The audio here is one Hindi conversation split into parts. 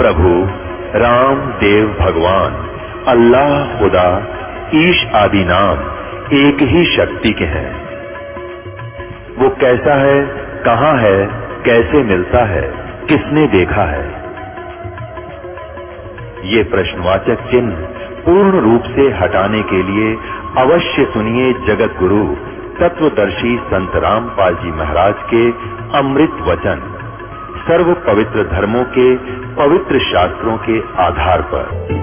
प्रभु राम देव भगवान अल्लाह खुदा ईश आदि नाम एक ही शक्ति के हैं। वो कैसा है, कहां है, कैसे मिलता है, किसने देखा है? ये प्रश्नवाचक चिन्ह पूर्ण रूप से हटाने के लिए अवश्य सुनिए जगत गुरु तत्वदर्शी संत रामपाल जी महाराज के अमृत वचन सर्व पवित्र धर्मों के पवित्र शास्त्रों के आधार पर।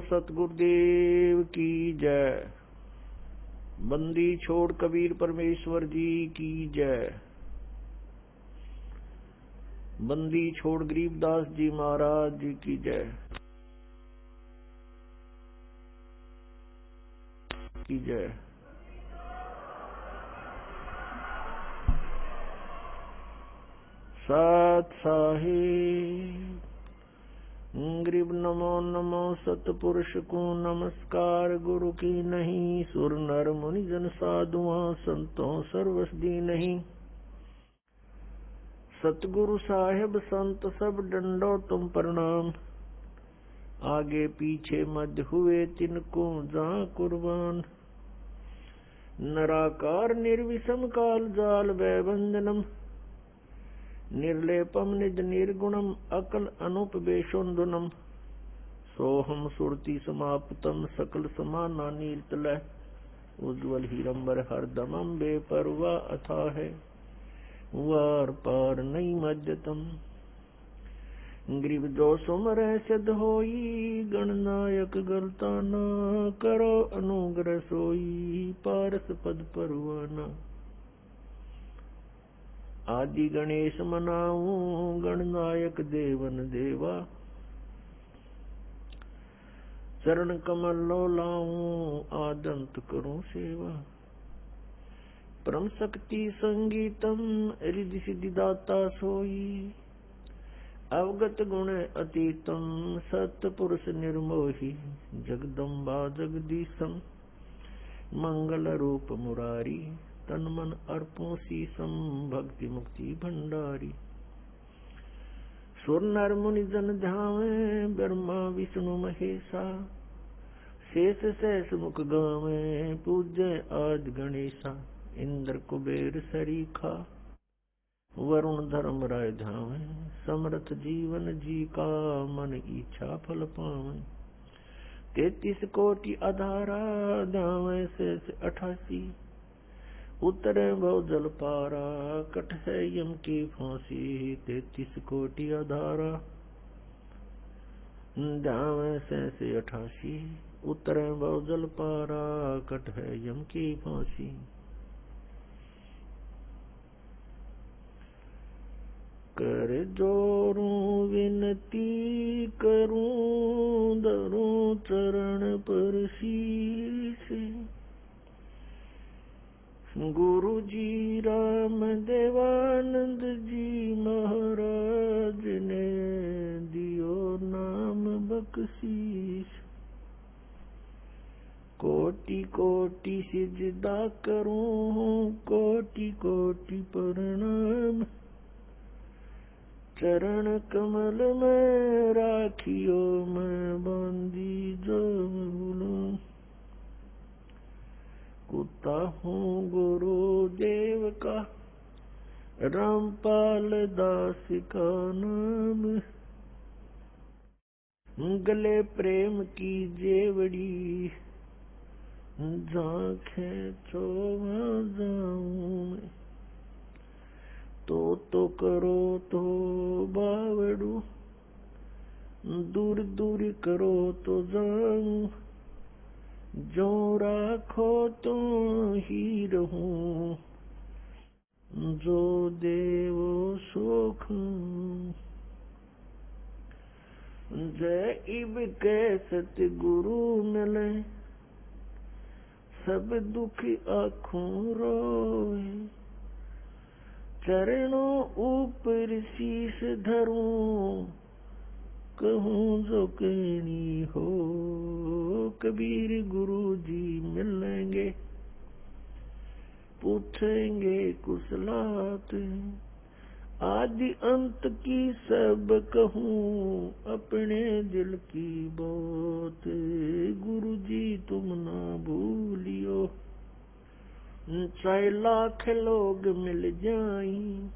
सतगुरुदेव की जय। बंदी छोड़ कबीर परमेश्वर जी की जय। बंदी छोड़ गरीबदास जी महाराज जी की जय की जय। सत साहिब गरीब नमो नमो सतपुरुष को नमस्कार। गुरु की नहीं सुर नर मुनि जन साधुआं संतों सर्वसदी नहीं। सतगुरु साहेब संत सब डंडो तुम प्रणाम। आगे पीछे मध्य हुए तिनको जहाँ कुर्बान। नराकार निर्विषम काल जाल वैबंधनम। निर्लेपम निज निर्गुणम अकल अनुपवेशोन्दुनम। सोहम सुरति समाप्तम सकल समाना नीरतलय। उज्ज्वल हीरंबर हरदमम बेपरवा अथा है वार पार नहीं मध्यतम। ग्रीव जो सुमर सिद्ध होई गणनायक गलता न करो अनुग्रह सोई पारस पद परवाना। आदि गणेश मनाऊं गणनायक देवन देवा। चरण कमल लो लाऊं आदंत करूं सेवा। परम शक्ति संगीतम रिद्धि सिद्धि दाता सोई। अवगत गुण अतीतम सत्पुरुष निर्मोही। जगदम्बा जगदीशम मंगल रूप मुरारी। तन मन अर्पों शीसम भक्ति मुक्ति भंडारी। सुर नर मुनि जन ध्यावे ब्रह्मा विष्णु महेशा। शेष सहस मुख गावे पूज्य आद गणेशा। इंद्र कुबेर सरीखा वरुण धर्म राय धावे। समर्थ जीवन जी का मन इच्छा फल पावे। 33 कोटि आधारा धावे शेष 88। उतरे भव जल पारा कट है यम की फांसी। 33 कोटि आधारा धावे शेष 88। उतरे भव जल पारा कट है यम की फांसी। कर जोरूं विनती करूं धरूं चरण पर शीश। गुरु जी राम देवानंद जी महाराज ने दियो नाम बख्शीश। कोटि कोटि सिजदा करूं कोटि कोटि प्रणाम। चरण कमल में राखियो मैं बंदी जो भूलूं। कुत्ता हूँ गुरु देव का रामपाल दास का नाम। गले प्रेम की जेवड़ी झांखे चोवा जाऊं मैं, तो करो तो बावड़ू, दूर दूर करो तो जाऊं, जो राखो तो ही रहूं, जो देवो सुख। जय इब के सतगुरु मिले, सब दुख आँखों रोए, चरणों ऊपर शीश धरूं, कहूँ जो कहनी हो। कबीर गुरु जी मिलेंगे, पूछेंगे कुशलात, आदि अंत की सब कहूँ, अपने दिल की बात। गुरु जी तुम ना भूलियो, चाहे लाख लोग मिल जाएं,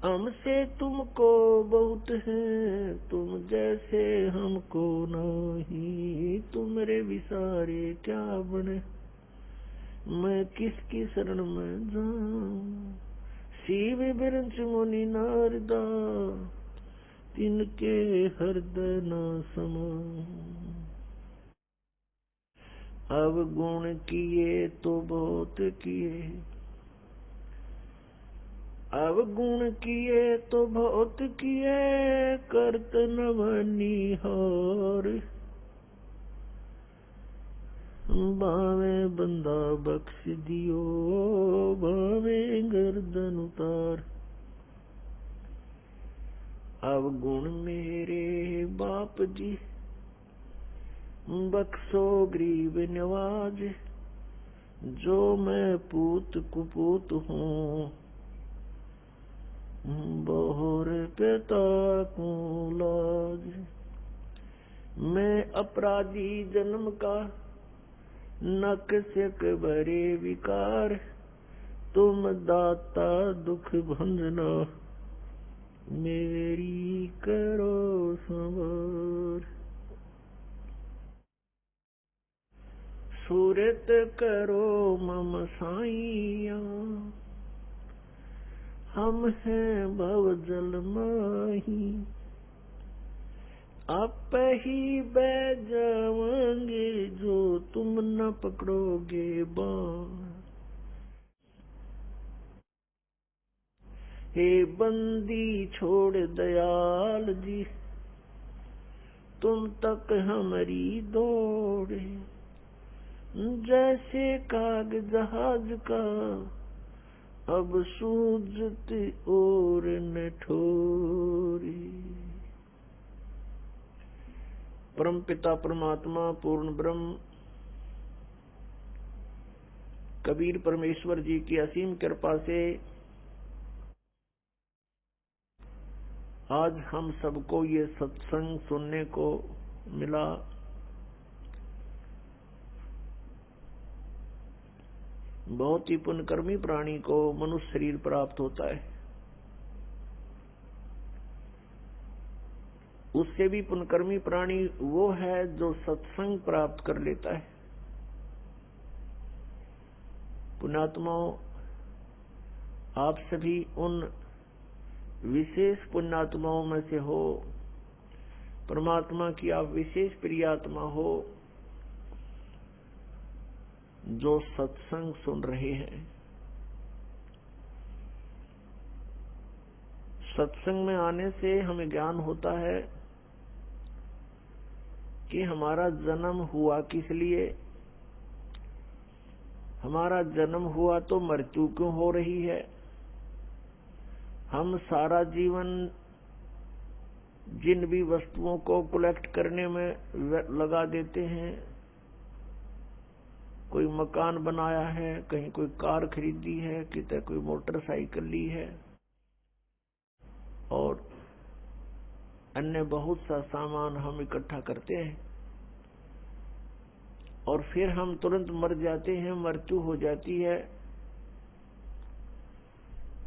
हमसे तुमको बहुत है, तुम जैसे हमको नहीं। तुमरे विसारे क्या बने, मैं किसकी शरण में जाऊं। शिव बिरंच मुनि नारदा, तिनके हृदय न समाऊं। अब गुण किए तो बहुत किए, अब गुण किए तो बहुत किए, करत न बनिहार। बावे बंदा बख्श दियो, बावे गर्दन उतार। अब गुण मेरे बाप जी, बख्शो गरीब नवाज। जो मैं पूत कुपूत हूँ, बहुर पिता को लाज। मैं अपराधी जन्म का, नक सिक भरे विकार। तुम दाता दुख भंजना, मेरी करो संवार। सूरत करो मम साइया, हम हैं भव जल माही। आप ही बह जाओगे, जो तुम न पकड़ोगे बाण। हे बंदी छोड़ दयाल जी, तुम तक हमारी दौड़े। जैसे काग जहाज का, अब सूझत और न ठोरी। परम पिता परमात्मा पूर्ण ब्रह्म कबीर परमेश्वर जी की असीम कृपा से आज हम सबको ये सत्संग सुनने को मिला। बहुत ही पुण्यकर्मी प्राणी को मनुष्य शरीर प्राप्त होता है। उससे भी पुण्यकर्मी प्राणी वो है जो सत्संग प्राप्त कर लेता है। पुण्यात्माओं, आप सभी उन विशेष पुण्यात्माओं में से हो, परमात्मा की आप विशेष प्रियात्मा हो, जो सत्संग सुन रहे हैं। सत्संग में आने से हमें ज्ञान होता है कि हमारा जन्म हुआ किस लिए, हमारा जन्म हुआ तो मृत्यु क्यों हो रही है। हम सारा जीवन जिन भी वस्तुओं को कलेक्ट करने में लगा देते हैं, कोई मकान बनाया है, कहीं कोई कार खरीदी है, कितने कोई मोटरसाइकिल ली है और अन्य बहुत सा सामान हम इकट्ठा करते हैं और फिर हम तुरंत मर जाते हैं, मृत्यु हो जाती है।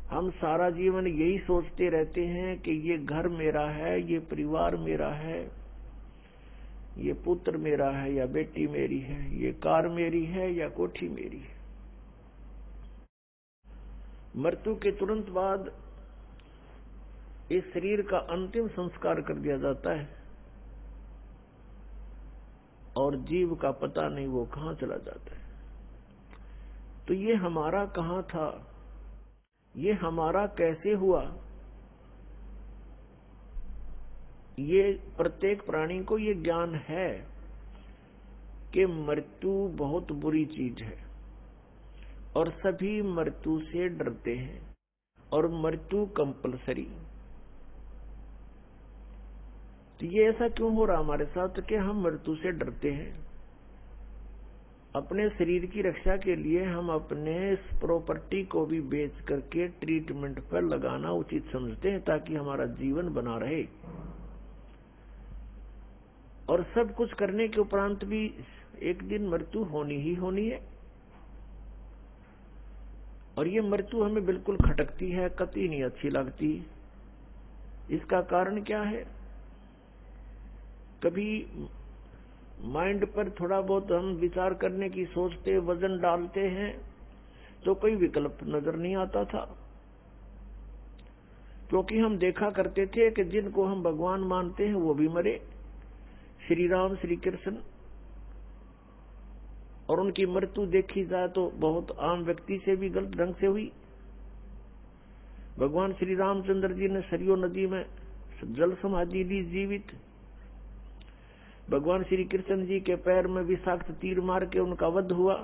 हम सारा जीवन यही सोचते रहते हैं कि ये घर मेरा है, ये परिवार मेरा है, ये पुत्र मेरा है या बेटी मेरी है, ये कार मेरी है या कोठी मेरी है। मृत्यु के तुरंत बाद इस शरीर का अंतिम संस्कार कर दिया जाता है और जीव का पता नहीं वो कहां चला जाता है। तो ये हमारा कहां था, ये हमारा कैसे हुआ, ये प्रत्येक प्राणी को ये ज्ञान है कि मृत्यु बहुत बुरी चीज है और सभी मृत्यु से डरते हैं और मृत्यु कंपलसरी। तो ये ऐसा क्यों हो रहा हमारे साथ कि हम मृत्यु से डरते हैं? अपने शरीर की रक्षा के लिए हम अपने इस प्रॉपर्टी को भी बेच करके ट्रीटमेंट पर लगाना उचित समझते हैं ताकि हमारा जीवन बना रहे, और सब कुछ करने के उपरांत भी एक दिन मृत्यु होनी ही होनी है। और ये मृत्यु हमें बिल्कुल खटकती है, कतई नहीं अच्छी लगती। इसका कारण क्या है? कभी माइंड पर थोड़ा बहुत हम विचार करने की सोचते, वजन डालते हैं तो कोई विकल्प नजर नहीं आता था, क्योंकि हम देखा करते थे कि जिनको हम भगवान मानते हैं वो भी मरे, श्री राम श्री कृष्ण, और उनकी मृत्यु देखी जाए तो बहुत आम व्यक्ति से भी गलत ढंग से हुई। भगवान श्री रामचंद्र जी ने सरयू नदी में जल समाधि ली जीवित। भगवान श्री कृष्ण जी के पैर में विषाक्त तीर मार के उनका वध हुआ।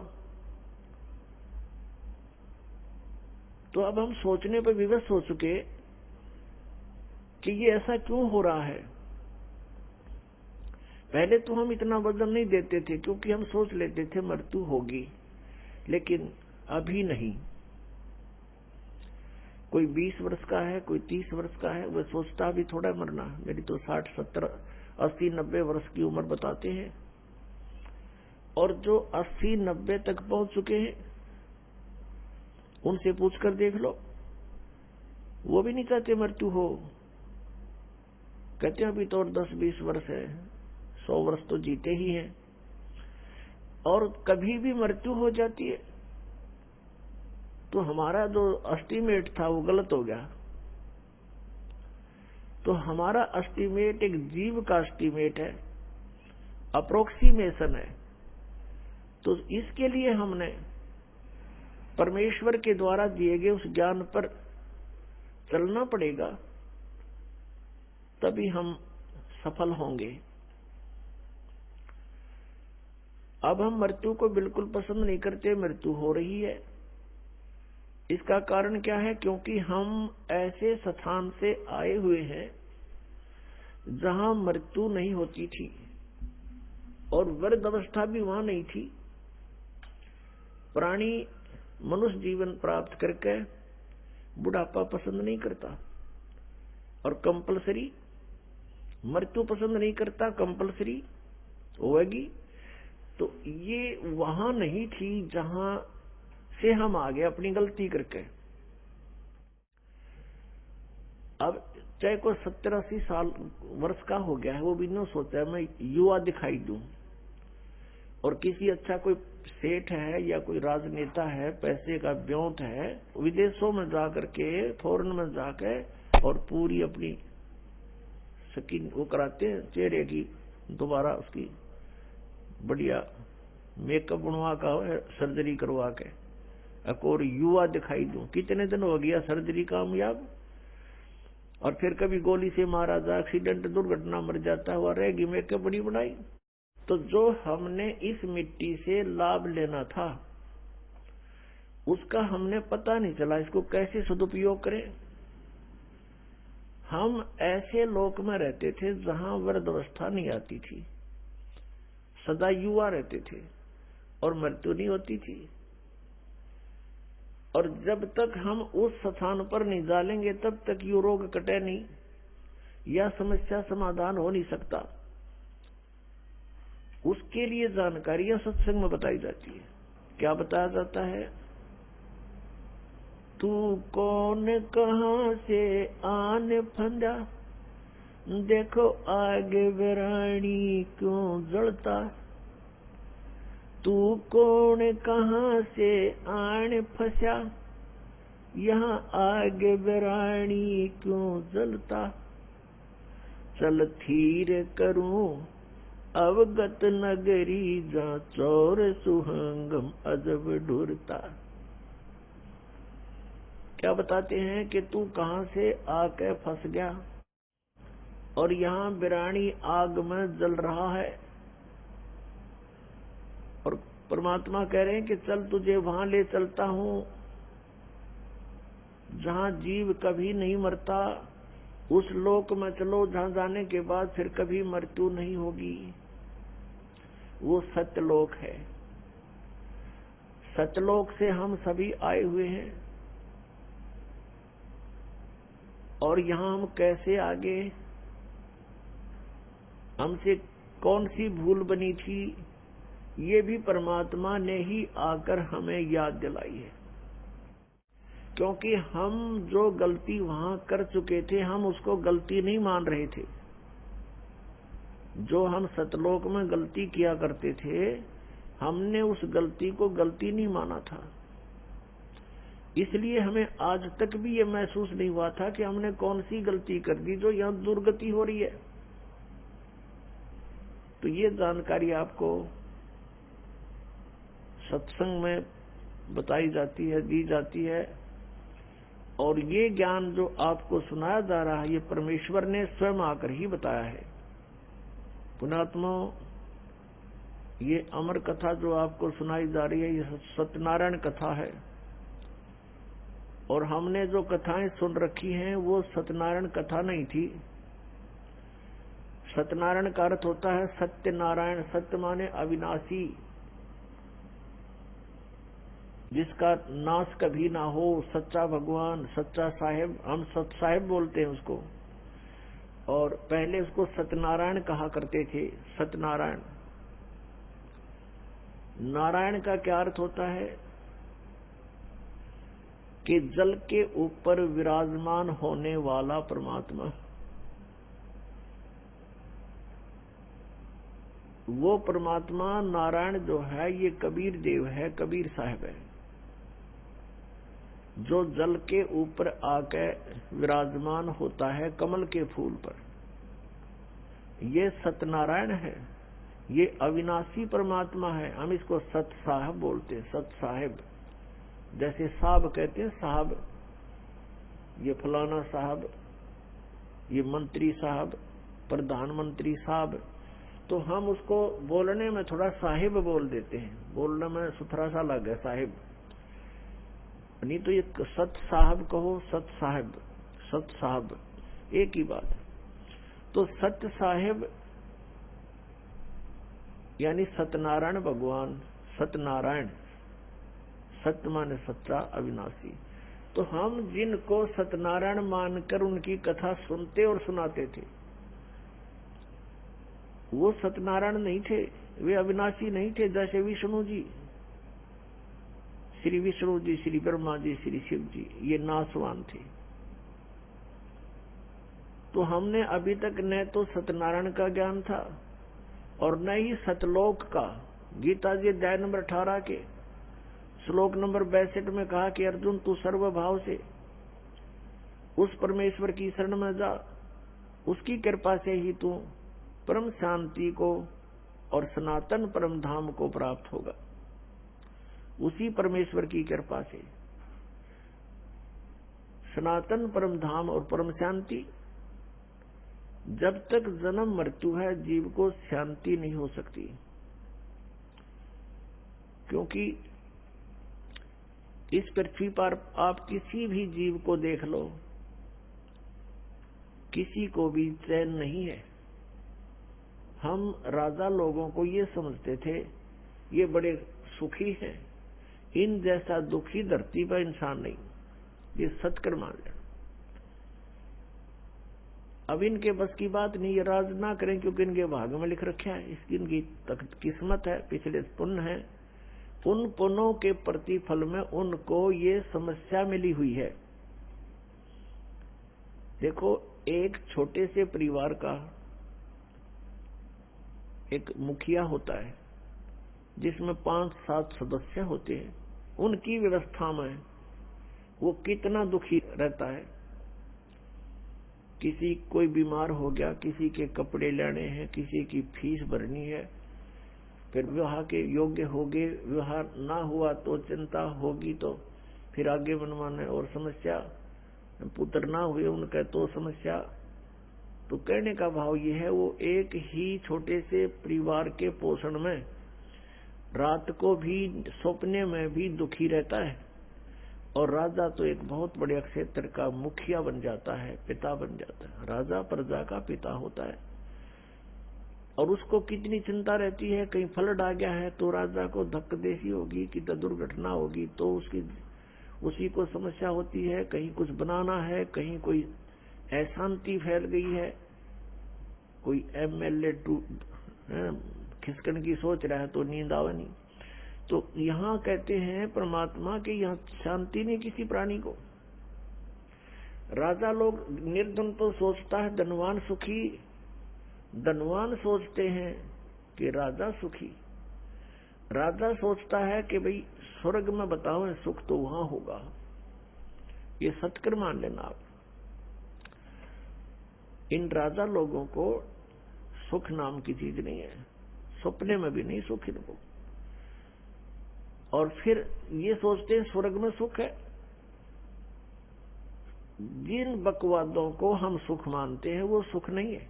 तो अब हम सोचने पर विवश हो चुके कि ये ऐसा क्यों हो रहा है। पहले तो हम इतना वजन नहीं देते थे क्योंकि हम सोच लेते थे मृत्यु होगी, लेकिन अभी नहीं। कोई 20 वर्ष का है, कोई 30 वर्ष का है, वह सोचता भी थोड़ा मरना। मेरी तो 60, 70, 80, 90 वर्ष की उम्र बताते हैं, और जो 80, 90 तक पहुंच चुके हैं उनसे पूछकर देख लो, वो भी नहीं चाहते मृत्यु हो। कहते हैं अभी तो 10-20 वर्ष है, 100 वर्ष तो जीते ही हैं। और कभी भी मृत्यु हो जाती है तो हमारा जो एस्टीमेट था वो गलत हो गया। तो हमारा एस्टीमेट एक जीव का एस्टीमेट है, अप्रोक्सीमेशन है। तो इसके लिए हमने परमेश्वर के द्वारा दिए गए उस ज्ञान पर चलना पड़ेगा, तभी हम सफल होंगे। अब हम मृत्यु को बिल्कुल पसंद नहीं करते, मृत्यु हो रही है। इसका कारण क्या है? क्योंकि हम ऐसे स्थान से आए हुए हैं जहां मृत्यु नहीं होती थी और वृद्ध अवस्था भी वहां नहीं थी। प्राणी मनुष्य जीवन प्राप्त करके बुढ़ापा पसंद नहीं करता और कंपलसरी मृत्यु पसंद नहीं करता, कंपलसरी होगी। तो ये वहां नहीं थी जहां से हम आ गए अपनी गलती करके। अब चाहे कोई 70-80 साल वर्ष का हो गया है, वो भी नहीं सोचा है मैं युवा दिखाई दूं, और किसी अच्छा कोई सेठ है या कोई राजनेता है, पैसे का ब्योंत है, विदेशों में जाकर के, फॉरेन में जाके और पूरी अपनी स्किन वो कराते हैं, चेहरे की दोबारा उसकी बढ़िया मेकअप बनवा का सर्जरी करवा के, और युवा दिखाई दूं। कितने दिन हो गया सर्जरी कामयाब, और फिर कभी गोली से मारा जा, एक्सीडेंट दुर्घटना मर जाता है, वह रहेगी मेकअप बड़ी बनाई। तो जो हमने इस मिट्टी से लाभ लेना था उसका हमने पता नहीं चला, इसको कैसे सदुपयोग करें। हम ऐसे लोक में रहते थे जहां वृद्धावस्था नहीं आती थी, सदा युवा रहते थे और मृत्यु नहीं होती थी। और जब तक हम उस स्थान पर नहीं डालेंगे तब तक ये रोग कटे नहीं या समस्या समाधान हो नहीं सकता। उसके लिए जानकारियां सत्संग में बताई जाती है। क्या बताया जाता है? तू कौन कहां से आन फंदा, देखो आगे विराणी क्यों जलता, तू कौन कहाँ से आन फंसा, यहाँ आगे विराणी क्यों जलता, चल थीर करूं अवगत नगरी, जहाँ चौर सुहंगम अजब ढूरता। क्या बताते हैं कि तू कहाँ से आके फंस गया और यहाँ बिरानी आग में जल रहा है। और परमात्मा कह रहे हैं कि चल तुझे वहां ले चलता हूं जहां जीव कभी नहीं मरता, उस लोक में चलो जहां जाने के बाद फिर कभी मृत्यु नहीं होगी। वो सत्यलोक है। सत्यलोक से हम सभी आए हुए हैं और यहाँ हम कैसे आगे, हमसे कौन सी भूल बनी थी, ये भी परमात्मा ने ही आकर हमें याद दिलाई है। क्योंकि हम जो गलती वहां कर चुके थे, हम उसको गलती नहीं मान रहे थे। जो हम सतलोक में गलती किया करते थे, हमने उस गलती को गलती नहीं माना था। इसलिए हमें आज तक भी ये महसूस नहीं हुआ था कि हमने कौन सी गलती कर दी जो यहाँ दुर्गति हो रही है। तो ये जानकारी आपको सत्संग में बताई जाती है, दी जाती है। और ये ज्ञान जो आपको सुनाया जा रहा है, ये परमेश्वर ने स्वयं आकर ही बताया है। पुणात्मा, ये अमर कथा जो आपको सुनाई जा रही है, ये सत्यनारायण कथा है। और हमने जो कथाएं सुन रखी हैं वो सत्यनारायण कथा नहीं थी। सत्यनारायण का अर्थ होता है सत्यनारायण। सत्य माने अविनाशी, जिसका नाश कभी ना हो, सच्चा भगवान, सच्चा साहेब। हम सत साहेब बोलते हैं उसको। और पहले उसको सत्यनारायण कहा करते थे। सत्यनारायण। नारायण का क्या अर्थ होता है कि जल के ऊपर विराजमान होने वाला परमात्मा। वो परमात्मा नारायण जो है, ये कबीर देव है, कबीर साहब है, जो जल के ऊपर आके विराजमान होता है कमल के फूल पर। ये सत्यनारायण है, ये अविनाशी परमात्मा है। हम इसको सत साहब बोलते हैं, सत साहेब। जैसे साहब कहते हैं, साहब, ये फलाना साहब, ये मंत्री साहब, प्रधानमंत्री साहब। तो हम उसको बोलने में थोड़ा साहिब बोल देते हैं, बोलने में सुथरा सा लगे साहिब। नहीं तो ये सत साहब कहो, सत साहब, सत साहब एक ही बात। तो सत्य साहेब यानी सत्यनारायण भगवान। सत्यनारायण, सत्य माने सच्चा, अविनाशी। तो हम जिनको सत्यनारायण मानकर उनकी कथा सुनते और सुनाते थे, वो सत्यनारायण नहीं थे, वे अविनाशी नहीं थे। जैसे विष्णु जी, श्री विष्णु जी, श्री ब्रह्मा जी, श्री शिव जी, ये नाशवान थे। तो हमने अभी तक न तो सत्यनारायण का ज्ञान था और न ही सतलोक का। गीता जी अध्याय नंबर 18 के श्लोक नंबर 62 में कहा कि अर्जुन, तू सर्वभाव से उस परमेश्वर की शरण में जा, उसकी कृपा से ही तू परम शांति को और सनातन परम धाम को प्राप्त होगा। उसी परमेश्वर की कृपा से सनातन परम धाम और परम शांति। जब तक जन्म मृत्यु है, जीव को शांति नहीं हो सकती। क्योंकि इस पृथ्वी पर आप किसी भी जीव को देख लो, किसी को भी चैन नहीं है। हम राजा लोगों को ये समझते थे ये बड़े सुखी हैं, इन जैसा दुखी धरती पर इंसान नहीं। ये सत्कर मान लें। अब इनके बस की बात नहीं, ये राज ना करें, क्योंकि इनके भाग में लिख रखा है, इसकी इनकी किस्मत है, पिछले पुण्य है। उन पुण्यों के प्रतिफल में उनको ये समस्या मिली हुई है। देखो, एक छोटे से परिवार का एक मुखिया होता है जिसमें 5-7 सदस्य होते हैं, उनकी व्यवस्था में वो कितना दुखी रहता है। किसी कोई बीमार हो गया, किसी के कपड़े लेने हैं, किसी की फीस भरनी है, फिर विवाह के योग्य हो गए, विवाह ना हुआ तो चिंता होगी, तो फिर आगे बनवाने और समस्या, पुत्र ना हुए उनका तो समस्या। तो कहने का भाव ये है, वो एक ही छोटे से परिवार के पोषण में रात को भी सपने में भी दुखी रहता है। और राजा तो एक बहुत बड़े क्षेत्र का मुखिया बन जाता है, पिता बन जाता है, राजा प्रजा का पिता होता है। और उसको कितनी चिंता रहती है, कहीं फ्लड आ गया है तो राजा को धक्कदेसी होगी कि दुर्घटना होगी तो उसी को समस्या होती है, कहीं कुछ बनाना है, कहीं कोई अशांति फैल गई है, कोई एमएलए खिसकन की सोच रहा है तो नींद आवे नहीं। तो यहाँ कहते हैं परमात्मा कि यहाँ शांति नहीं किसी प्राणी को। राजा लोग निर्धन तो सोचता है धनवान सुखी, धनवान सोचते हैं कि राजा सुखी। राजा सोचता है कि भाई स्वर्ग में बताओ सुख तो वहां होगा। ये सत्कर मान लेना आप। इन राजा लोगों को सुख नाम की चीज नहीं है, सपने में भी नहीं सुख इनको। और फिर ये सोचते हैं स्वर्ग में सुख है। जिन बकवादों को हम सुख मानते हैं वो सुख नहीं है।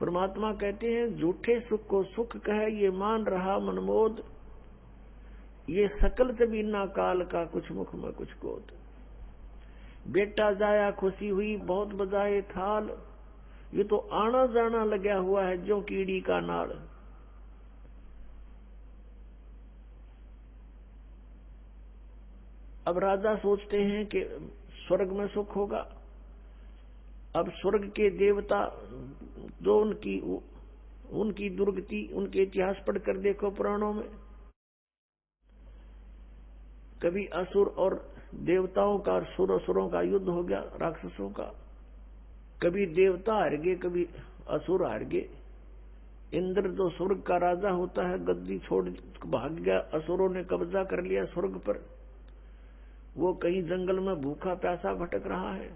परमात्मा कहते हैं झूठे सुख को सुख कहे ये मान रहा मनमोद, ये सकल जमीना काल का कुछ मुख में कुछ गोद। बेटा जाया खुशी हुई बहुत बजाए थाल, ये तो आना जाना लगा हुआ है जो कीड़ी का नाड़। अब राजा सोचते हैं कि स्वर्ग में सुख होगा। अब स्वर्ग के देवता जो उनकी दुर्गति, उनके इतिहास पढ़कर देखो पुराणों में, कभी असुर और देवताओं का, असुरों का युद्ध हो गया, राक्षसों का। कभी देवता हार गए, कभी असुर हार गए। इंद्र जो स्वर्ग का राजा होता है गद्दी छोड़ भाग गया, असुरों ने कब्जा कर लिया स्वर्ग पर। वो कहीं जंगल में भूखा प्यासा भटक रहा है।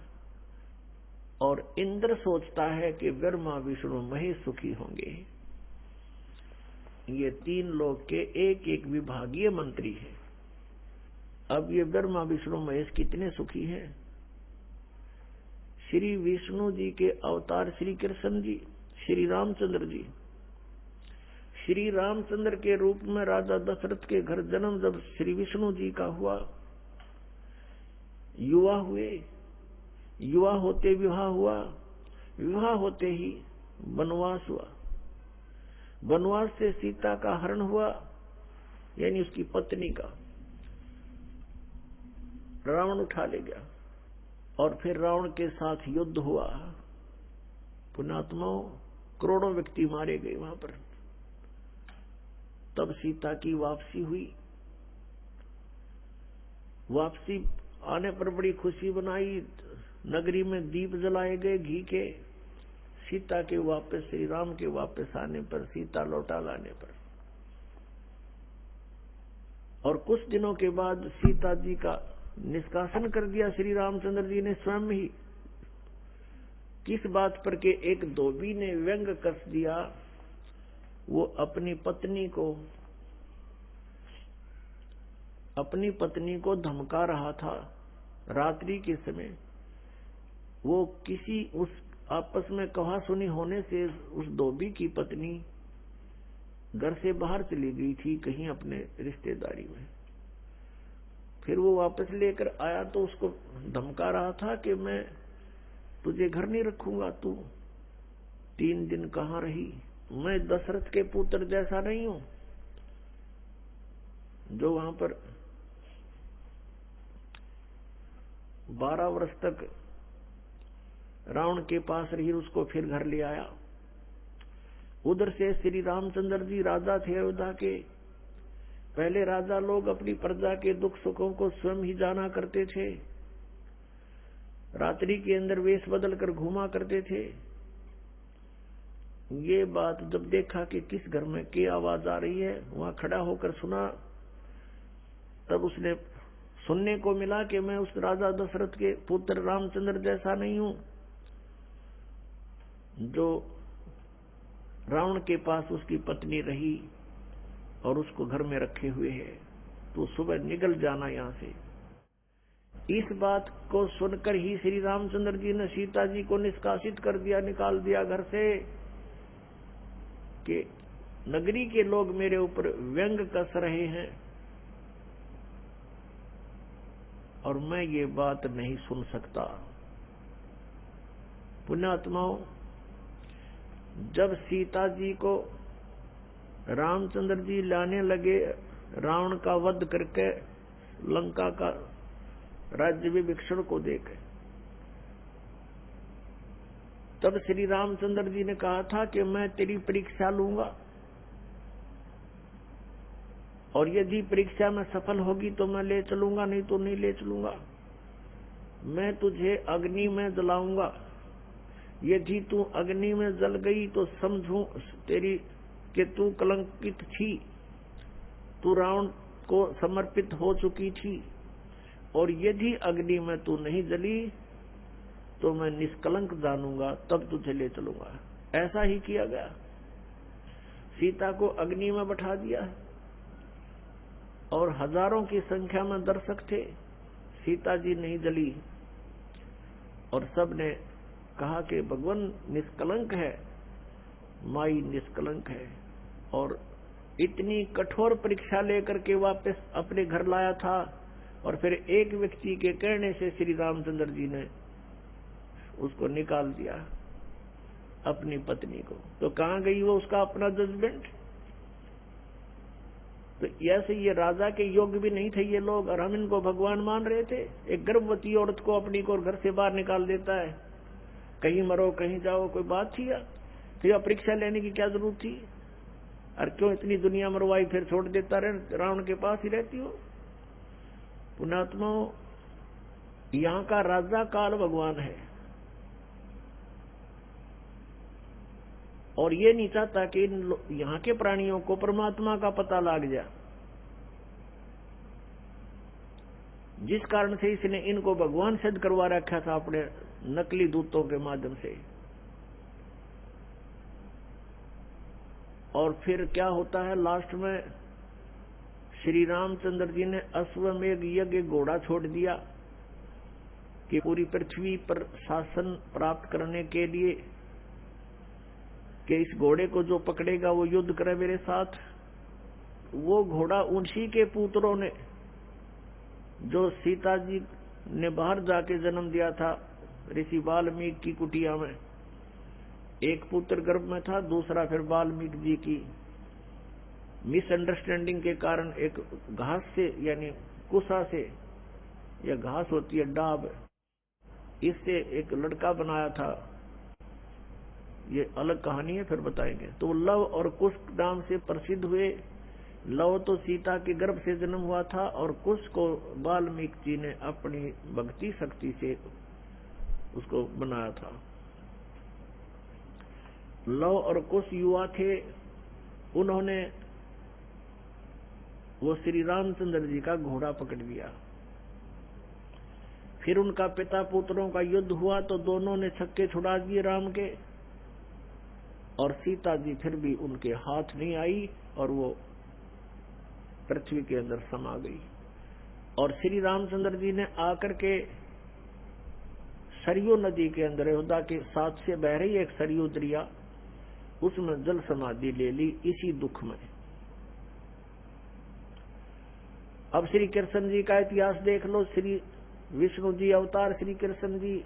और इंद्र सोचता है कि ब्रह्मा विष्णु महेश सुखी होंगे। ये 3 लोक के एक एक विभागीय मंत्री हैं। अब ये ब्रह्मा विष्णु महेश कितने सुखी हैं। श्री विष्णु जी के अवतार श्री कृष्ण जी, श्री रामचंद्र जी। श्री रामचंद्र के रूप में राजा दशरथ के घर जन्म जब श्री विष्णु जी का हुआ, युवा हुए, युवा होते विवाह हुआ, विवाह होते ही वनवास हुआ, वनवास से सीता का हरण हुआ, यानी उसकी पत्नी का रावण उठा ले गया। और फिर रावण के साथ युद्ध हुआ, पुण्यात्माओं करोड़ों व्यक्ति मारे गए वहां पर। तब सीता की वापसी हुई। वापसी आने पर बड़ी खुशी बनाई, नगरी में दीप जलाए गए घी के। सीता के वापस, श्री राम के वापस आने पर, सीता लौटा लाने पर। और कुछ दिनों के बाद सीता जी का निष्कासन कर दिया श्री रामचंद्र जी ने स्वयं ही। किस बात पर के एक धोबी ने व्यंग कस दिया। वो अपनी पत्नी को धमका रहा था रात्रि के समय। वो किसी उस आपस में कहा सुनी होने से उस धोबी की पत्नी घर से बाहर चली गई थी कहीं अपने रिश्तेदारी में। फिर वो वापस लेकर आया तो उसको धमका रहा था कि मैं तुझे घर नहीं रखूंगा, तू 3 दिन कहाँ रही। मैं दशरथ के पुत्र जैसा नहीं हूं जो वहां पर 12 वर्ष तक रावण के पास रही, उसको फिर घर ले आया। उधर से श्री रामचंद्र जी राजा थे अयोध्या के। पहले राजा लोग अपनी प्रजा के दुख सुखों को स्वयं ही जाना करते थे। रात्रि के अंदर वेश बदल कर घूमा करते थे। ये बात जब देखा कि किस घर में क्या आवाज आ रही है, वहां खड़ा होकर सुना, तब उसने सुनने को मिला कि मैं उस राजा दशरथ के पुत्र रामचंद्र जैसा नहीं हूं जो रावण के पास उसकी पत्नी रही और उसको घर में रखे हुए है। तो सुबह निकल जाना यहां से। इस बात को सुनकर ही श्री रामचंद्र जी ने सीता जी को निष्कासित कर दिया, निकाल दिया घर से, कि नगरी के लोग मेरे ऊपर व्यंग कस रहे हैं और मैं ये बात नहीं सुन सकता। पुण्यात्माओं, जब सीता जी को रामचंद्र जी लाने लगे, रावण का वध करके लंका का राज्य विभीषण को देके, तब श्री रामचंद्र जी ने कहा था कि मैं तेरी परीक्षा लूंगा और यदि परीक्षा में सफल होगी तो मैं ले चलूंगा, नहीं तो नहीं ले चलूंगा। मैं तुझे अग्नि में जलाऊंगा, यदि तू अग्नि में जल गई तो समझूं तेरी कि तू कलंकित थी, तू रावण को समर्पित हो चुकी थी, और यदि अग्नि में तू नहीं जली तो मैं निष्कलंक जानूंगा, तब तुझे ले चलूंगा। ऐसा ही किया गया। सीता को अग्नि में बैठा दिया और हजारों की संख्या में दर्शक थे। सीता जी नहीं जली और सबने कहा कि भगवान निष्कलंक है, माई निष्कलंक है। और इतनी कठोर परीक्षा लेकर के वापस अपने घर लाया था और फिर एक व्यक्ति के कहने से श्री रामचंद्र जी ने उसको निकाल दिया, अपनी पत्नी को। तो कहां गई वो उसका अपना जजमेंट? तो ऐसे ये राजा के योग्य भी नहीं थे ये लोग, और हम इनको भगवान मान रहे थे। एक गर्भवती औरत को अपनी को घर से बाहर निकाल देता है, कहीं मरो कहीं जाओ, कोई बात थी? तो यह परीक्षा लेने की क्या जरूरत थी? और क्यों इतनी दुनिया मरवाई, फिर छोड़ देता रहे, रावण के पास ही रहती हो। पुण्यात्माओं, यहाँ का राजा काल भगवान है और ये नहीं चाहता कि यहाँ के प्राणियों को परमात्मा का पता लग जाए, जिस कारण से इसने इनको भगवान सिद्ध करवा रखा था अपने नकली दूतों के माध्यम से। और फिर क्या होता है लास्ट में, श्री रामचंद्र जी ने अश्वमेध यज्ञ घोड़ा छोड़ दिया कि पूरी पृथ्वी पर शासन प्राप्त करने के लिए कि इस घोड़े को जो पकड़ेगा वो युद्ध करे मेरे साथ। वो घोड़ा उन्हीं के पुत्रों ने, जो सीता जी ने बाहर जाके जन्म दिया था ऋषि वाल्मीकि की कुटिया में, एक पुत्र गर्भ में था, दूसरा फिर वाल्मीकि जी की मिसअंडरस्टैंडिंग के कारण एक घास से, यानी कुसा से, या घास होती है डाब, इससे एक लड़का बनाया था। ये अलग कहानी है, फिर बताएंगे। तो लव और कुश नाम से प्रसिद्ध हुए। लव तो सीता के गर्भ से जन्म हुआ था और कुश को वाल्मीकि जी ने अपनी भक्ति शक्ति से उसको बनाया था। लव और कुश युवा थे, उन्होंने वो श्री रामचंद्र जी का घोड़ा पकड़ लिया। फिर उनका पिता पुत्रों का युद्ध हुआ तो दोनों ने छक्के छुड़ा दिए राम के, और सीता जी फिर भी उनके हाथ नहीं आई और वो पृथ्वी के अंदर समा गई। और श्री रामचंद्र जी ने आकर के सरयू नदी के अंदर, अयोध्या के साथ से बह रही एक सरयू दरिया, उसमें जल समाधि ले ली इसी दुख में। अब श्री कृष्ण जी का इतिहास देख लो। श्री विष्णु जी अवतार, श्री कृष्ण जी,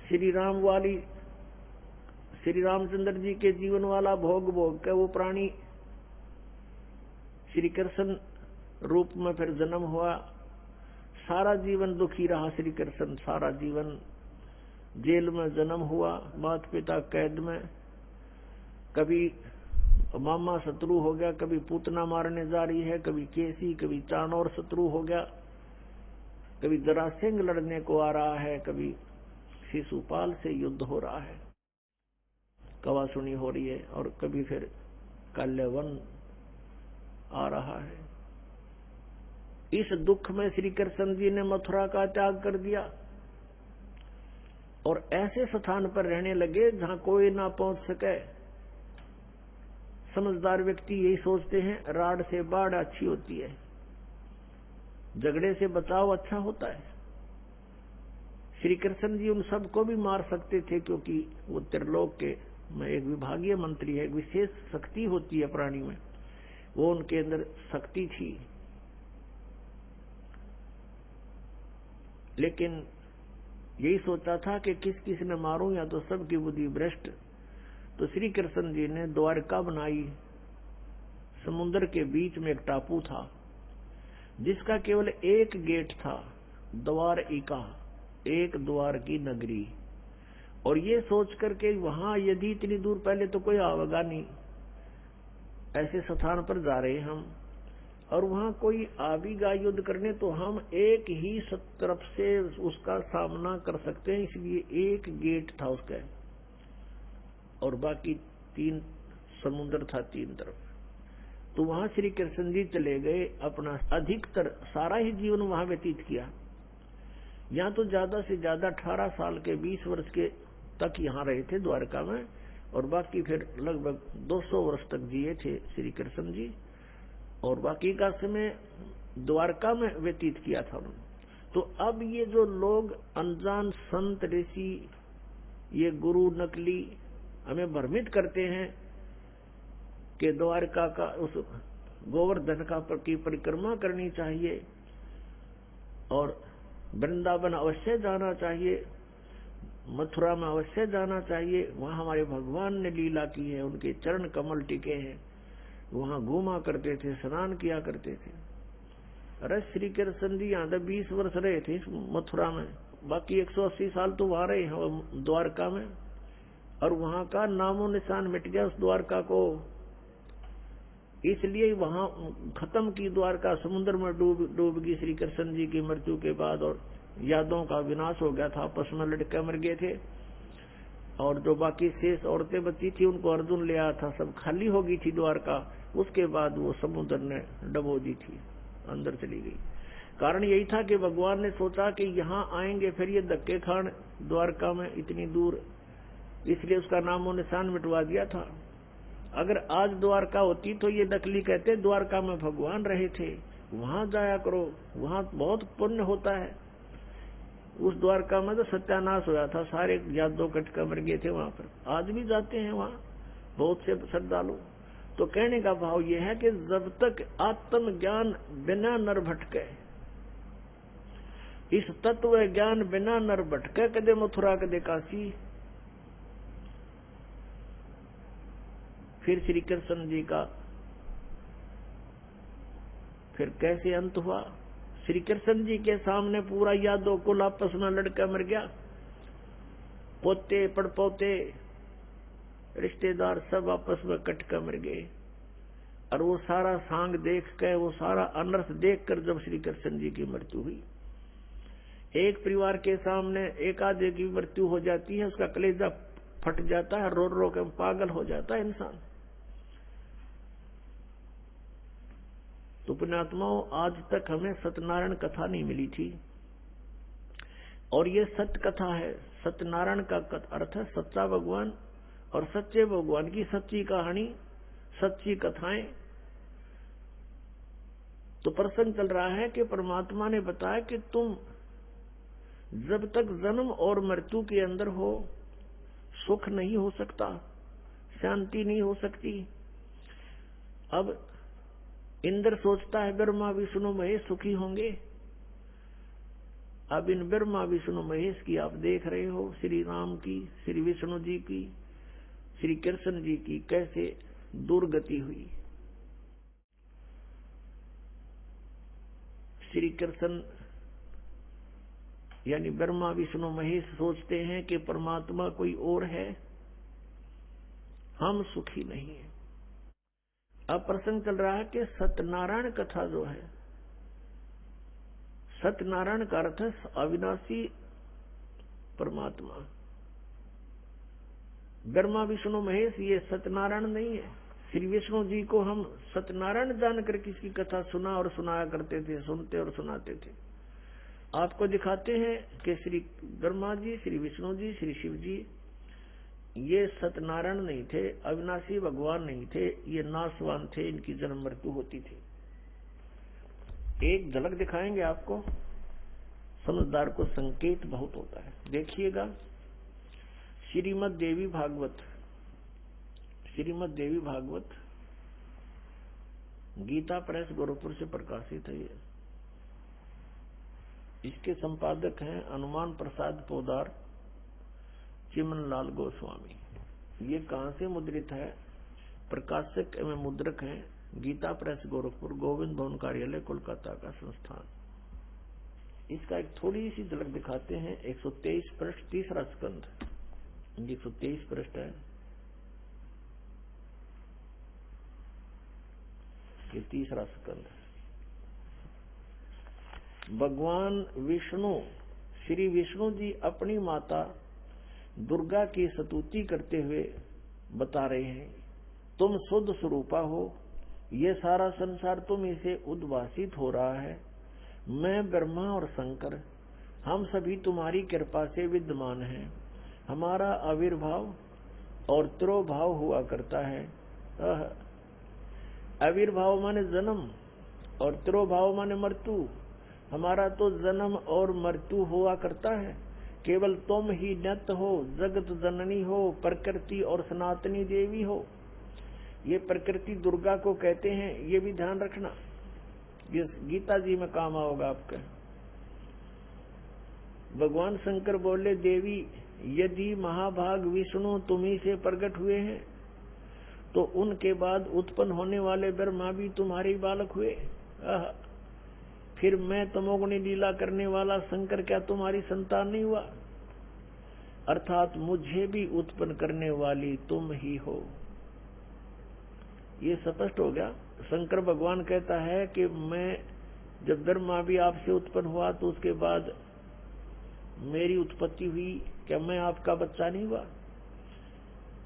श्री राम वाली, श्री रामचंद्र जी के जीवन वाला भोग भोग के वो प्राणी श्री कृष्ण रूप में फिर जन्म हुआ। सारा जीवन दुखी रहा श्री कृष्ण, सारा जीवन जेल में जन्म हुआ, माता पिता कैद में, कभी मामा शत्रु हो गया, कभी पूतना मारने जा रही है, कभी केसी, कभी चाणोर शत्रु हो गया। कभी जरासेंग लड़ने को आ रहा है, कभी शिशुपाल से युद्ध हो रहा है, कवासुनी हो रही है, और कभी फिर काल्यवन आ रहा है। इस दुख में श्री कृष्ण जी ने मथुरा का त्याग कर दिया और ऐसे स्थान पर रहने लगे जहां कोई ना पहुंच सके। समझदार व्यक्ति यही सोचते हैं, राड से बाढ़ अच्छी होती है, झगड़े से बचाव अच्छा होता है। श्री कृष्ण जी उन सबको भी मार सकते थे, क्योंकि वो त्रिलोक के में एक विभागीय मंत्री है, एक विशेष शक्ति होती है प्राणी में, वो उनके अंदर शक्ति थी। लेकिन यही सोचा था कि किस किस ने मारूं, या तो सबकी बुद्धि भ्रष्ट। तो श्री कृष्ण जी ने द्वारका बनाई। समुद्र के बीच में एक टापू था जिसका केवल एक गेट था, द्वारिका, एक द्वार की नगरी। और ये सोच करके वहां यदि इतनी दूर पहले तो कोई आवेगा नहीं, ऐसे स्थान पर जा रहे हम, और वहां कोई आवेगा युद्ध करने तो हम एक ही तरफ से उसका सामना कर सकते हैं, इसलिए एक गेट था उसका, और बाकी 3 समुद्र था 3 तरफ। तो वहां श्री कृष्ण जी चले गए, अपना अधिकतर सारा ही जीवन वहां व्यतीत किया। यहाँ तो ज्यादा से ज्यादा 18 साल के 20 वर्ष के तक यहाँ रहे थे द्वारका में, और बाकी फिर लगभग 200 वर्ष तक जिए थे श्री कृष्ण जी, और बाकी का समय द्वारका में व्यतीत किया था उन्होंने। तो अब ये जो लोग अनजान संत ऋषि, ये गुरु नकली हमें भ्रमित करते हैं कि द्वारका का उस गोवर्धन की परिक्रमा करनी चाहिए और वृंदावन अवश्य जाना चाहिए, मथुरा में अवश्य जाना चाहिए, वहां हमारे भगवान ने लीला की है, उनके चरण कमल टिके हैं, वहां घूमा करते थे, स्नान किया करते थे। अरे श्री कृष्ण जी यहाँ 20 वर्ष रहे थे मथुरा में, बाकी 180 साल तो वहां रहे हैं द्वारका में, और वहां का नामो निशान मिट गया उस द्वारका को। इसलिए वहां खत्म की द्वारका, समुद्र में डूब गई श्री कृष्ण जी की मृत्यु के बाद, और यादों का विनाश हो गया था, आपस में लड़के मर गए थे, और जो बाकी शेष औरतें बची थी उनको अर्जुन ले आया था, सब खाली हो गई थी द्वारका। उसके बाद वो समुद्र ने डबो दी थी, अंदर चली गई। कारण यही था कि भगवान ने सोचा कि यहाँ आएंगे फिर ये धक्के खान द्वारका में इतनी दूर, इसलिए उसका नामो निशान मिटवा दिया था। अगर आज द्वारका होती तो ये नकली कहते द्वारका में भगवान रहे थे, वहां जाया करो, वहां बहुत पुण्य होता है। उस द्वारका में तो सत्यानाश होया था, सारे यादव कटका मर गए थे वहां पर, आज भी जाते हैं वहां बहुत से श्रद्धालु। तो कहने का भाव यह है कि जब तक आत्म ज्ञान बिना नर भटके, इस तत्व ज्ञान बिना नर भटके, कदे मथुरा कदे काशी। फिर श्री कृष्ण जी का फिर कैसे अंत हुआ? श्री कृष्ण जी के सामने पूरा यादव कुल आपस में लड़का मर गया, पोते पड़पोते रिश्तेदार सब आपस में कटका मर गए। और वो सारा सांग देख कर, वो सारा अनर्थ देख कर जब श्री कृष्ण जी की मृत्यु हुई, एक परिवार के सामने एक आधे की मृत्यु हो जाती है, उसका कलेजा फट जाता है, रो रो के पागल हो जाता है इंसान। तो पुण्यात्माओं, आज तक हमें सत्यनारायण कथा नहीं मिली थी, और ये सत्य कथा है। सत्यनारायण का अर्थ है सच्चा भगवान, और सच्चे भगवान की सच्ची कहानी, सच्ची कथाएं। तो प्रसंग चल रहा है कि परमात्मा ने बताया कि तुम जब तक जन्म और मृत्यु के अंदर हो, सुख नहीं हो सकता, शांति नहीं हो सकती। अब इंद्र सोचता है ब्रह्मा विष्णु महेश सुखी होंगे। अब इन ब्रह्मा विष्णु महेश की आप देख रहे हो, श्री राम की, श्री विष्णु जी की, श्री कृष्ण जी की कैसे दुर्गति हुई। श्री कृष्ण यानी ब्रह्मा विष्णु महेश सोचते हैं कि परमात्मा कोई और है, हम सुखी नहीं है। अब प्रसंग चल रहा है कि सत्यनारायण कथा जो है, सत्यनारायण का अर्थ है अविनाशी परमात्मा। ब्रह्मा विष्णु महेश ये सत्यनारायण नहीं है। श्री विष्णु जी को हम सत्यनारायण जानकर किसकी कथा सुना और सुनाया करते थे, सुनते और सुनाते थे। आपको दिखाते हैं कि श्री ब्रह्मा जी, श्री विष्णु जी, श्री शिव जी ये सत्यनारायण नहीं थे, अविनाशी भगवान नहीं थे, ये नाशवान थे, इनकी जन्म मृत्यु होती थी। एक झलक दिखाएंगे आपको, समझदार को संकेत बहुत होता है। देखिएगा श्रीमद् देवी भागवत, श्रीमद् देवी भागवत गीता प्रेस गोरखपुर से प्रकाशित है। इसके संपादक हैं हनुमान प्रसाद पोदार, चिमन लाल गोस्वामी। ये कहां से मुद्रित है? प्रकाशक एवं मुद्रक हैं गीता प्रेस गोरखपुर, गोविंद भवन कार्यालय कोलकाता का संस्थान। इसका एक थोड़ी सी झलक दिखाते हैं। 123 पृष्ठ, तीसरा स्कंध, 123 पृष्ठ है। ये तीसरा स्कंध। भगवान विष्णु, श्री विष्णु जी अपनी माता दुर्गा की स्तुति करते हुए बता रहे हैं, तुम शुद्ध स्वरूपा हो, ये सारा संसार तुम इसे उद्भासित हो रहा है। मैं ब्रह्मा और शंकर हम सभी तुम्हारी कृपा से विद्यमान हैं। हमारा आविर्भाव और तिरोभाव हुआ करता है। आविर्भाव माने जन्म और तिरोभाव माने मृत्यु। हमारा तो जन्म और मृत्यु हुआ करता है। केवल तुम ही नित्य हो, जगत जननी हो, प्रकृति और सनातनी देवी हो। ये प्रकृति दुर्गा को कहते हैं, ये भी ध्यान रखना, ये गीता जी में काम आओगा आपका। भगवान शंकर बोले, देवी यदि महाभाग विष्णु तुम्ही से प्रकट हुए हैं तो उनके बाद उत्पन्न होने वाले ब्रह्मा भी तुम्हारे बालक हुए। फिर मैं तमोगुणी लीला करने वाला शंकर क्या तुम्हारी संतान नहीं हुआ? अर्थात मुझे भी उत्पन्न करने वाली तुम ही हो। ये स्पष्ट हो गया। शंकर भगवान कहता है कि मैं जब ब्रह्मा भी आपसे उत्पन्न हुआ तो उसके बाद मेरी उत्पत्ति हुई, क्या मैं आपका बच्चा नहीं हुआ?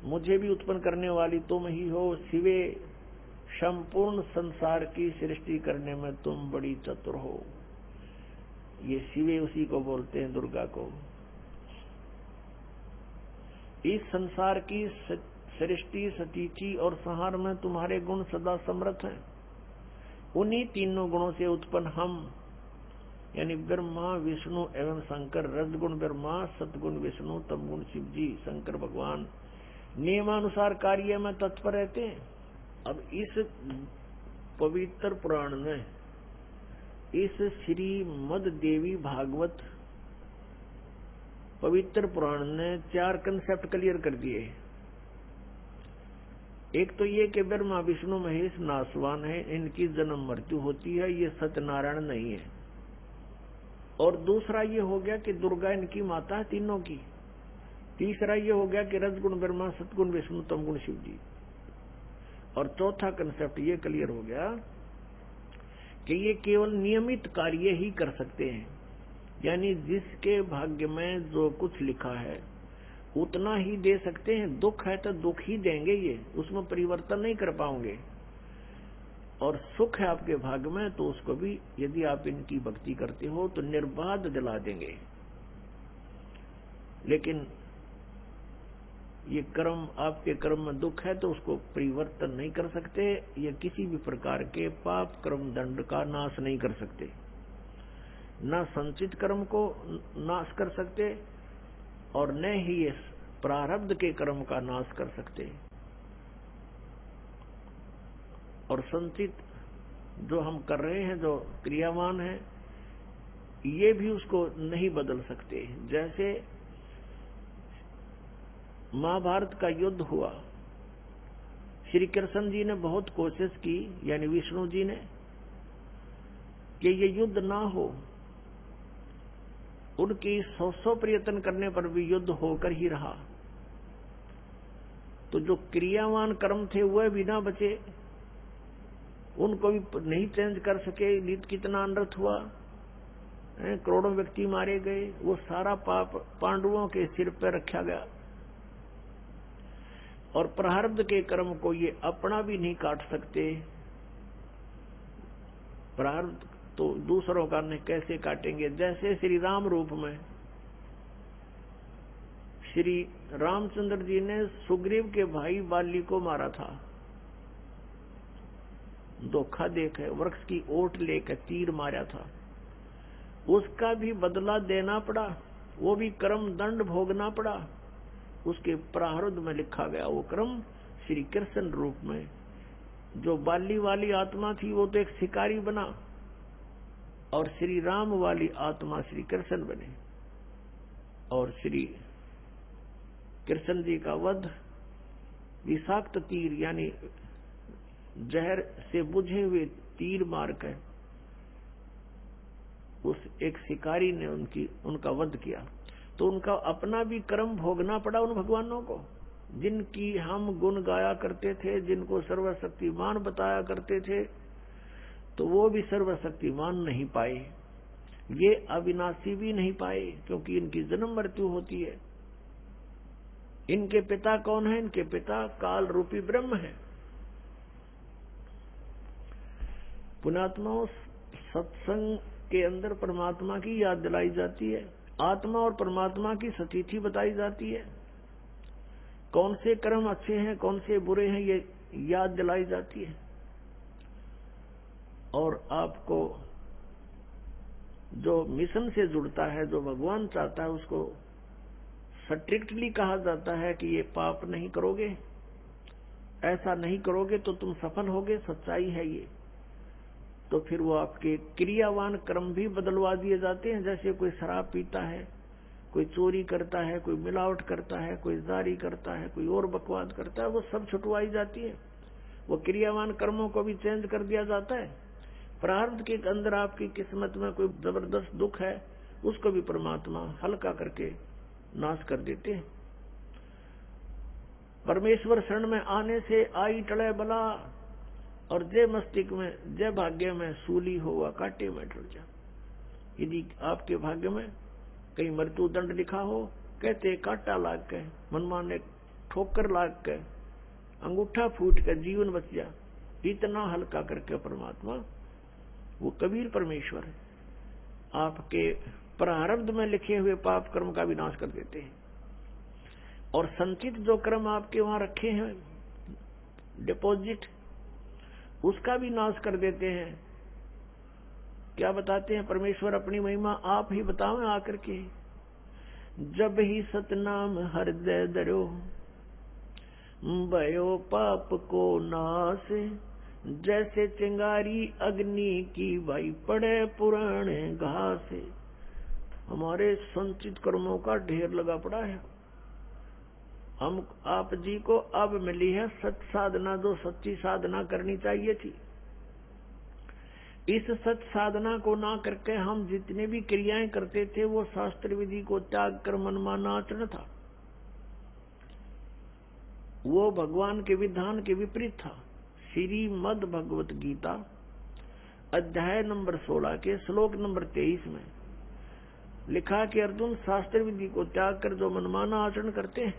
मुझे भी उत्पन्न करने वाली तुम ही हो। शिवे, संपूर्ण संसार की सृष्टि करने में तुम बड़ी चतुर हो। ये शिवे उसी को बोलते हैं, दुर्गा को। इस संसार की सृष्टि, स्थिति और संहार में तुम्हारे गुण सदा समर्थ हैं। उन्हीं तीनों गुणों से उत्पन्न हम यानी ब्रह्मा, विष्णु एवं शंकर, रजगुण ब्रह्मा, सतगुण विष्णु, तमगुण शिव जी, शंकर भगवान नियमानुसार कार्य में तत्पर रहते हैं। अब इस पवित्र पुराण में, इस श्रीमद् देवी भागवत पवित्र पुराण ने 4 कंसेप्ट क्लियर कर दिए। एक तो ये कि ब्रह्मा विष्णु महेश नासवान है, इनकी जन्म मृत्यु होती है, ये सत्यनारायण नहीं है। और दूसरा ये हो गया कि दुर्गा इनकी माता है तीनों की। तीसरा ये हो गया कि रजगुण ब्रह्मा, सतगुण विष्णु, तमगुण शिव जी। और चौथा कंसेप्ट ये क्लियर हो गया कि ये केवल नियमित कार्य ही कर सकते हैं, यानी जिसके भाग्य में जो कुछ लिखा है उतना ही दे सकते हैं। दुख है तो दुख ही देंगे, ये उसमें परिवर्तन नहीं कर पाओगे। और सुख है आपके भाग्य में तो उसको भी यदि आप इनकी भक्ति करते हो तो निर्बाध दिला देंगे। लेकिन ये कर्म, आपके कर्म में दुख है तो उसको परिवर्तन नहीं कर सकते। ये किसी भी प्रकार के पाप कर्म दंड का नाश नहीं कर सकते, न संचित कर्म को नाश कर सकते और न ही ये प्रारब्ध के कर्म का नाश कर सकते। और संचित जो हम कर रहे हैं, जो क्रियावान है, ये भी उसको नहीं बदल सकते। जैसे महाभारत का युद्ध हुआ, श्री कृष्ण जी ने बहुत कोशिश की, यानी विष्णु जी ने, कि ये युद्ध ना हो। उनकी 100 प्रयत्न करने पर भी युद्ध होकर ही रहा। तो जो क्रियावान कर्म थे वह भी ना बचे, उनको भी नहीं चेंज कर सके। कितना अनर्थ हुआ। करोड़ों व्यक्ति मारे गए, वो सारा पाप पांडवों के सिर पर रखा गया। और प्रारब्ध के कर्म को ये अपना भी नहीं काट सकते। प्रारब्ध तो दूसरों का नहीं कैसे काटेंगे। जैसे श्री राम रूप में श्री रामचंद्र जी ने सुग्रीव के भाई बाली को मारा था, धोखा देकर वृक्ष की ओट लेकर तीर मारा था, उसका भी बदला देना पड़ा, वो भी कर्म दंड भोगना पड़ा। उसके प्रारब्ध में लिखा गया वो कर्म श्री कृष्ण रूप में। जो बाली वाली आत्मा थी वो तो एक शिकारी बना, और श्री राम वाली आत्मा श्री कृष्ण बने। और श्री कृष्ण जी का वध विषाक्त तीर यानी जहर से बुझे हुए तीर मारकर उस एक शिकारी ने उनका वध किया। तो उनका अपना भी कर्म भोगना पड़ा उन भगवानों को, जिनकी हम गुण गाया करते थे, जिनको सर्वशक्तिमान बताया करते थे, तो वो भी सर्वशक्तिमान नहीं पाए, ये अविनाशी भी नहीं पाए, क्योंकि इनकी जन्म मृत्यु होती है। इनके पिता कौन है? इनके पिता काल रूपी ब्रह्म है। पुण्यात्माओं, सत्संग के अंदर परमात्मा की याद दिलाई जाती है, आत्मा और परमात्मा की सतिथि बताई जाती है, कौन से कर्म अच्छे हैं कौन से बुरे हैं ये याद दिलाई जाती है। और आपको जो मिशन से जुड़ता है, जो भगवान चाहता है, उसको स्ट्रिक्टली कहा जाता है कि ये पाप नहीं करोगे, ऐसा नहीं करोगे तो तुम सफल होगे, सच्चाई है ये। तो फिर वो आपके क्रियावान कर्म भी बदलवा दिए जाते हैं। जैसे कोई शराब पीता है, कोई चोरी करता है, कोई मिलावट करता है, कोई जारी करता है, कोई और बकवाद करता है, वो सब छुटवाई जाती है। वो क्रियावान कर्मों को भी चेंज कर दिया जाता है। प्रारब्ध के अंदर आपकी किस्मत में कोई जबरदस्त दुख है, उसको भी परमात्मा हल्का करके नाश कर देते हैं। परमेश्वर शरण में आने से आई टले बला, और जय मस्तिष्क में जय भाग्य में सूली हुआ कांटे में टूट जा। यदि आपके भाग्य में कहीं मृत्यु दंड लिखा हो, कहते कांटा लाग के, मनमाने ठोकर लाग के, अंगूठा फूट के जीवन बच जा, इतना हल्का करके परमात्मा, वो कबीर परमेश्वर है, आपके प्रारब्ध में लिखे हुए पाप कर्म का विनाश कर देते हैं। और संचित जो कर्म आपके वहां रखे हैं डिपॉजिट, उसका भी नाश कर देते हैं। क्या बताते हैं परमेश्वर अपनी महिमा? आप ही बताओ आकर के। जब ही सतनाम हृदय धरो, भयो पाप को नाश, जैसे चिंगारी अग्नि की भाई पड़े पुराने घास। हमारे संचित कर्मों का ढेर लगा पड़ा है। हम आप जी को अब मिली है सत साधना, जो सच्ची साधना करनी चाहिए थी। इस सत साधना को ना करके हम जितने भी क्रियाएं करते थे वो शास्त्र विधि को त्याग कर मनमाना आचरण था, वो भगवान के विधान के विपरीत था। श्रीमद् भगवत गीता अध्याय नंबर 16 के श्लोक नंबर 23 में लिखा कि अर्जुन, शास्त्र विधि को त्याग कर जो मनमाना आचरण करते हैं,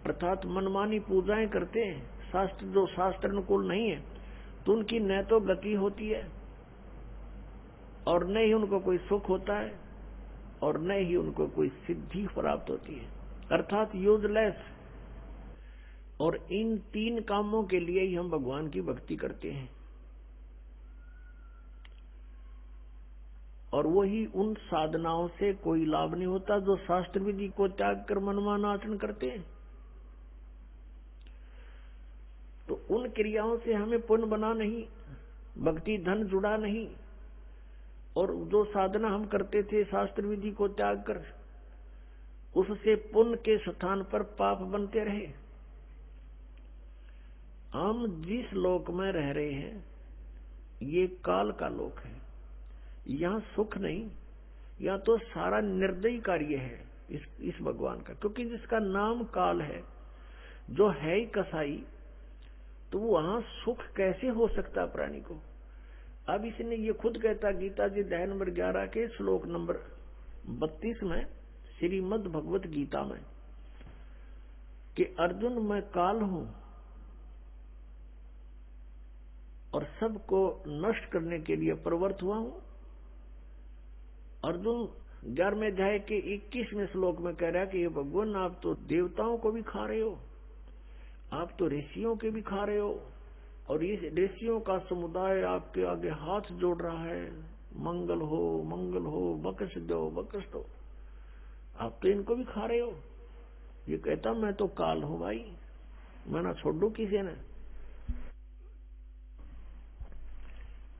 अर्थात मनमानी पूजाएं करते हैं, शास्त्र जो शास्त्र अनुकूल नहीं है, तो उनकी न तो गति होती है और न ही उनको कोई सुख होता है और न ही उनको कोई सिद्धि प्राप्त होती है, अर्थात यूजलेस। और इन तीन कामों के लिए ही हम भगवान की भक्ति करते हैं। और वही उन साधनाओं से कोई लाभ नहीं होता जो शास्त्र विधि को त्याग कर मनमाना आचरण करते हैं। तो उन क्रियाओं से हमें पुण्य बना नहीं, भक्ति धन जुड़ा नहीं। और जो साधना हम करते थे शास्त्र विधि को त्याग कर, उससे पुण्य के स्थान पर पाप बनते रहे। हम जिस लोक में रह रहे हैं ये काल का लोक है, यहाँ सुख नहीं, यहाँ तो सारा निर्दयी कार्य है इस भगवान का। क्योंकि जिसका नाम काल है, जो है ही कसाई, तो वहां सुख कैसे हो सकता प्राणी को? अब इसने ये खुद कहता, गीता जी अध्याय नंबर 11 के श्लोक नंबर 32 में श्रीमद् भगवत गीता में कि अर्जुन मैं काल हूं और सबको नष्ट करने के लिए प्रवृत्त हुआ हूं। अर्जुन 11वें अध्याय के 21वें श्लोक में कह रहा है कि ये भगवान आप तो देवताओं को भी खा रहे हो, आप तो ऋषियों के भी खा रहे हो, और इस ऋषियों का समुदाय आपके आगे हाथ जोड़ रहा है, मंगल हो, बख्श दो। आप तो इनको भी खा रहे हो। ये कहता मैं तो काल हूं भाई, मैं ना छोड़ दूं किसी ने,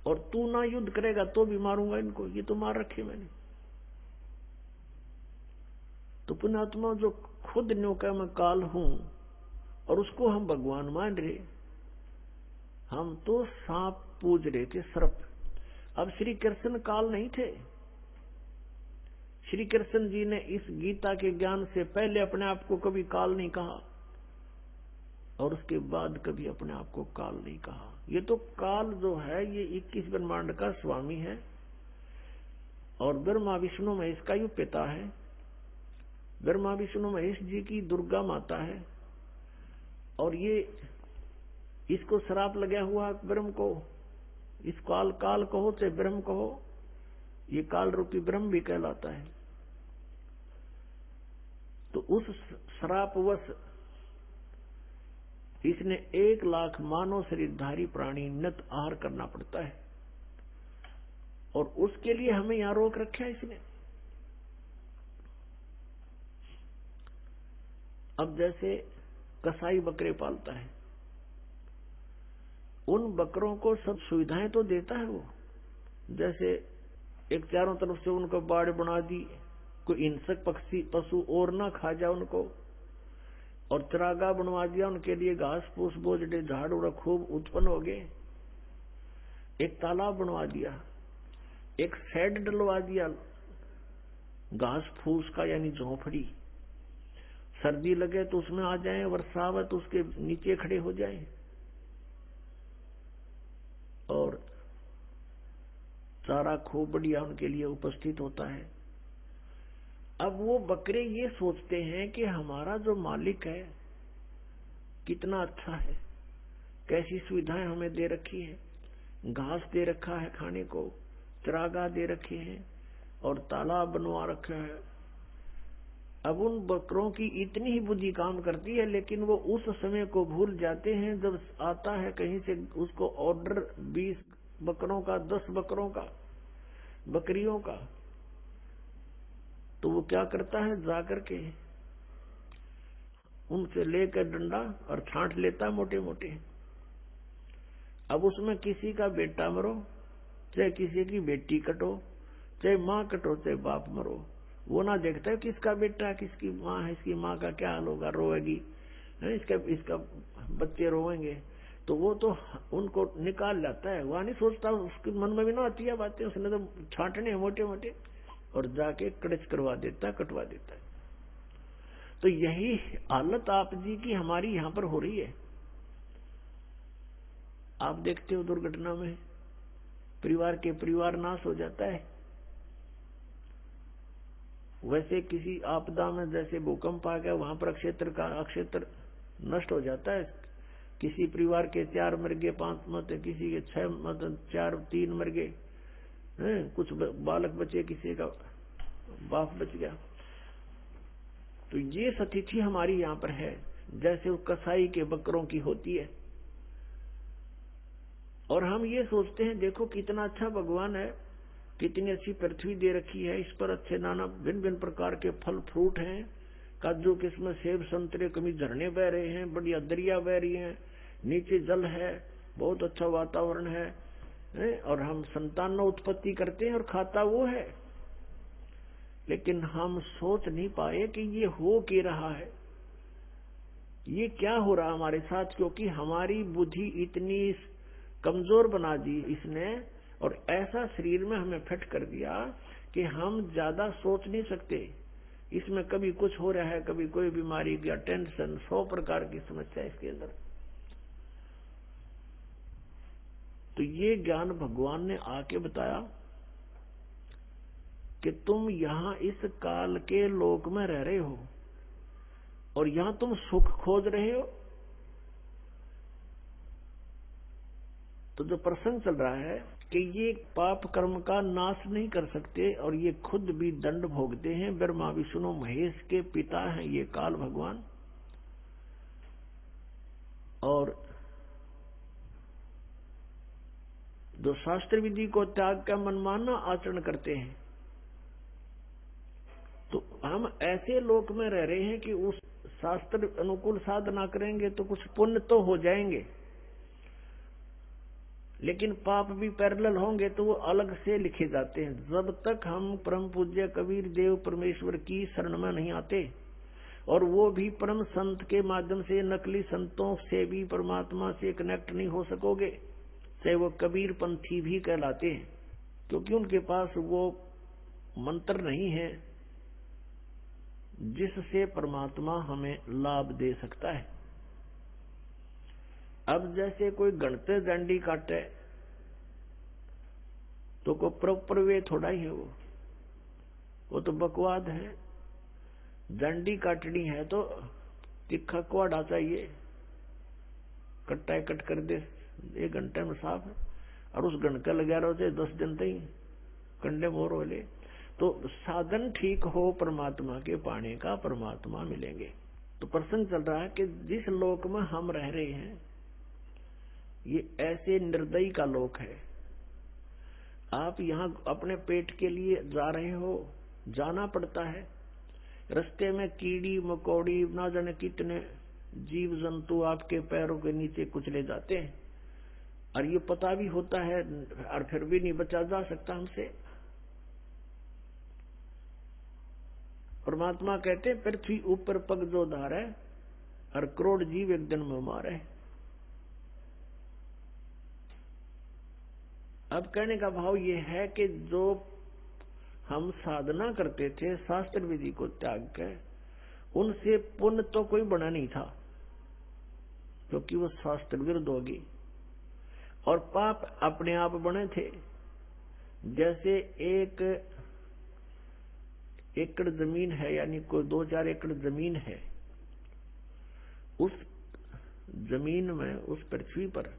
और तू ना युद्ध करेगा तो भी मारूंगा इनको, ये तो मार रखे मैंने। तो पुण्यात्मा जो खुद न्यू का मैं काल हूं और उसको हम भगवान मान रहे, हम तो सांप पूज रहे थे, सर्प। अब श्री कृष्ण काल नहीं थे। श्री कृष्ण जी ने इस गीता के ज्ञान से पहले अपने आप को कभी काल नहीं कहा और उसके बाद कभी अपने आप को काल नहीं कहा। ये तो काल जो है ये 21 ब्रह्मांड का स्वामी है और ब्रह्मा विष्णु महेश का यू पिता है। ब्रह्मा विष्णु महेश जी की दुर्गा माता है और ये इसको श्राप लगा हुआ ब्रह्म को, इस काल कहो चाहे ब्रह्म कहो, ये काल रूपी ब्रह्म भी कहलाता है। तो उस श्रापवश इसने 1 लाख मानव शरीरधारी प्राणी नित आहार करना पड़ता है और उसके लिए हमें यहां रोक रखा है इसने। अब जैसे कसाई बकरे पालता है, उन बकरों को सब सुविधाएं तो देता है वो, जैसे एक चारों तरफ से उनको बाड़ बना दी, कोई हिंसक पक्षी पशु और ना खा जाए उनको, और चरागाह बनवा दिया उनके लिए, घास फूस बोझड़े झाड़ उड़ खूब उत्पन्न हो गए। एक तालाब बनवा दिया, एक शेड डलवा दिया घास फूस का, यानी झोंपड़ी। सर्दी लगे तो उसमें आ जाए, वर्षा आवे तो उसके नीचे खड़े हो जाए। और चारा खूब बढ़िया उनके लिए उपस्थित होता है। अब वो बकरे ये सोचते हैं कि हमारा जो मालिक है कितना अच्छा है, कैसी सुविधाएं हमें दे रखी है, घास दे रखा है खाने को, चरागाह दे रखे हैं और तालाब बनवा रखा है। अब उन बकरों की इतनी ही बुद्धि काम करती है, लेकिन वो उस समय को भूल जाते हैं जब आता है कहीं से उसको ऑर्डर 20 बकरों का, 10 बकरों का, बकरियों का, तो वो क्या करता है, जाकर के उनसे लेकर डंडा और छांट लेता मोटे मोटे। अब उसमें किसी का बेटा मरो, चाहे किसी की बेटी कटो, चाहे माँ कटो, चाहे बाप मरो, वो ना देखता है किसका बेटा किसकी माँ है, इसकी माँ का क्या हाल होगा, रोएगी, इसका बच्चे रोएंगे, तो वो तो उनको निकाल लाता है। वह नहीं सोचता, उसके मन में भी ना आती है बातें, उसने तो छांटने मोटे मोटे और जाके कड़च करवा देता, कटवा देता है। तो यही हालत आप जी की हमारी यहां पर हो रही है। आप देखते हो दुर्घटना में परिवार नाश हो जाता है। वैसे किसी आपदा में जैसे भूकंप आ गया, वहां पर अक्षेत्र नष्ट हो जाता है। किसी परिवार के 4 मर गए, 5 मत, किसी के 6 मत, 4 3 मर गए, कुछ बालक बचे, किसी का बाप बच गया। तो ये स्थिति हमारी यहाँ पर है, जैसे वो कसाई के बकरों की होती है। और हम ये सोचते हैं देखो कितना अच्छा भगवान है, कितनी अच्छी पृथ्वी दे रखी है, इस पर अच्छे नाना भिन्न भिन्न प्रकार के फल फ्रूट हैं, काजू किस्म सेब संतरे, कभी झरने बह रहे हैं, बढ़िया दरिया बह रही हैं, नीचे जल है, बहुत अच्छा वातावरण है, और हम संतान उत्पत्ति करते हैं और खाता वो है। लेकिन हम सोच नहीं पाए कि ये हो क्या रहा है, ये क्या हो रहा हमारे साथ, क्योंकि हमारी बुद्धि इतनी कमजोर बना दी इसने और ऐसा शरीर में हमें फिट कर दिया कि हम ज्यादा सोच नहीं सकते। इसमें कभी कुछ हो रहा है, कभी कोई बीमारी या टेंशन, 100 प्रकार की समस्या इसके अंदर। तो ये ज्ञान भगवान ने आके बताया कि तुम यहां इस काल के लोक में रह रहे हो और यहां तुम सुख खोज रहे हो। तो जो प्रसंग चल रहा है कि ये पाप कर्म का नाश नहीं कर सकते और ये खुद भी दंड भोगते हैं। ब्रह्मा विष्णु महेश के पिता हैं ये काल भगवान, और जो शास्त्र विधि को त्याग कर मनमाना आचरण करते हैं, तो हम ऐसे लोक में रह रहे हैं कि उस शास्त्र अनुकूल साधना करेंगे तो कुछ पुण्य तो हो जाएंगे, लेकिन पाप भी पैरेलल होंगे तो वो अलग से लिखे जाते हैं। जब तक हम परम पूज्य कबीर देव परमेश्वर की शरण में नहीं आते, और वो भी परम संत के माध्यम से, नकली संतों से भी परमात्मा से कनेक्ट नहीं हो सकोगे, चाहे वो कबीर पंथी भी कहलाते हैं, क्योंकि उनके पास वो मंत्र नहीं है जिससे परमात्मा हमें लाभ दे सकता है। अब जैसे कोई गणते डंडी काटे तो को प्रॉपर वे थोड़ा ही है, वो तो बकवाद है। डंडी काटनी है तो तिखा कुआड़ा चाहिए, कट्टा कट कर दे 1 घंटे में साफ है, और उस गणका लगा रहे होते 10 दिन तक कंडे मोर हो ले। तो साधन ठीक हो परमात्मा के पाने का, परमात्मा मिलेंगे। तो प्रसंग चल रहा है कि जिस लोक में हम रह रहे हैं ये ऐसे निर्दयी का लोक है। आप यहाँ अपने पेट के लिए जा रहे हो, जाना पड़ता है, रास्ते में कीड़ी मकोड़ी ना जाने कितने जीव जंतु आपके पैरों के नीचे कुचले जाते हैं, और ये पता भी होता है और फिर भी नहीं बचा जा सकता हमसे। परमात्मा कहते पृथ्वी ऊपर पग जो धारे और करोड़ जीव एक दिन में मारे। अब कहने का भाव ये है कि जो हम साधना करते थे शास्त्र विधि को त्याग कर, उनसे पुण्य तो कोई बना नहीं था क्योंकि वो शास्त्र विरुद्ध होगी, और पाप अपने आप बने थे। जैसे 1 एकड़ जमीन है, यानी कोई 2-4 एकड़ जमीन है, उस जमीन में, उस पृथ्वी पर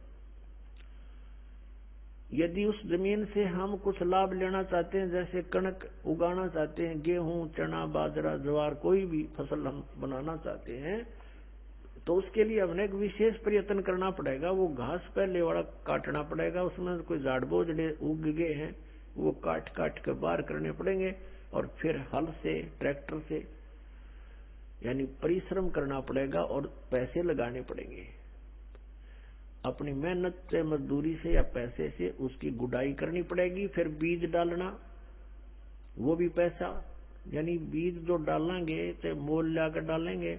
यदि उस जमीन से हम कुछ लाभ लेना चाहते हैं, जैसे कणक उगाना चाहते हैं, गेहूं चना बाजरा ज्वार कोई भी फसल हम बनाना चाहते हैं, तो उसके लिए हमने एक विशेष प्रयत्न करना पड़ेगा। वो घास पहले वाला काटना पड़ेगा, उसमें कोई झाड़ बोझड़े उग गए हैं वो काट काट कर बाहर करने पड़ेंगे, और फिर हल से ट्रैक्टर से, यानी परिश्रम करना पड़ेगा और पैसे लगाने पड़ेंगे। अपनी मेहनत से, मजदूरी से या पैसे से उसकी गुडाई करनी पड़ेगी। फिर बीज डालना, वो भी पैसा, यानी बीज जो डालेंगे चाहे मोल लाकर डालेंगे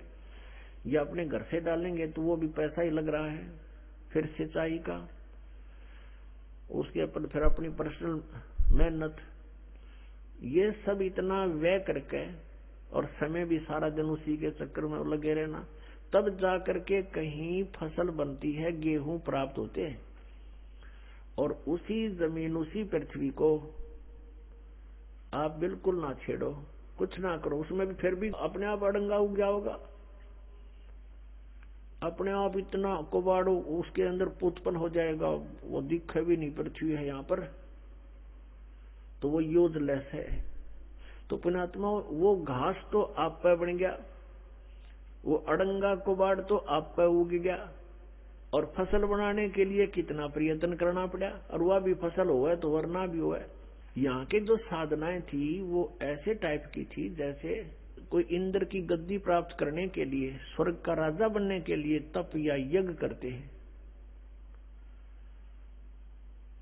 या अपने घर से डालेंगे तो वो भी पैसा ही लग रहा है। फिर सिंचाई का, उसके ऊपर फिर अपनी पर्सनल मेहनत, ये सब इतना व्यय करके और समय भी सारा दिन उसी के चक्कर में लगे रहना, तब जाकर के कहीं फसल बनती है, गेहूं प्राप्त होते हैं। और उसी जमीन, उसी पृथ्वी को आप बिल्कुल ना छेड़ो, कुछ ना करो, उसमें भी फिर भी अपने आप अड़ंगा उग गया होगा, अपने आप इतना कुबाड़ो उसके अंदर उत्पन्न हो जाएगा, वो दिखे भी नहीं पृथ्वी है यहाँ पर, तो वो यूजलेस है। तो पुण्यात्मा, वो घास तो आप पे बन गया, वो अड़ंगा कुबाड़ तो आप पे उग गया, और फसल बनाने के लिए कितना प्रयत्न करना पड़ा, और वह भी फसल हुआ तो वरना भी हुआ। यहाँ के जो साधनाएं थी वो ऐसे टाइप की थी जैसे कोई इंद्र की गद्दी प्राप्त करने के लिए, स्वर्ग का राजा बनने के लिए तप या यज्ञ करते हैं,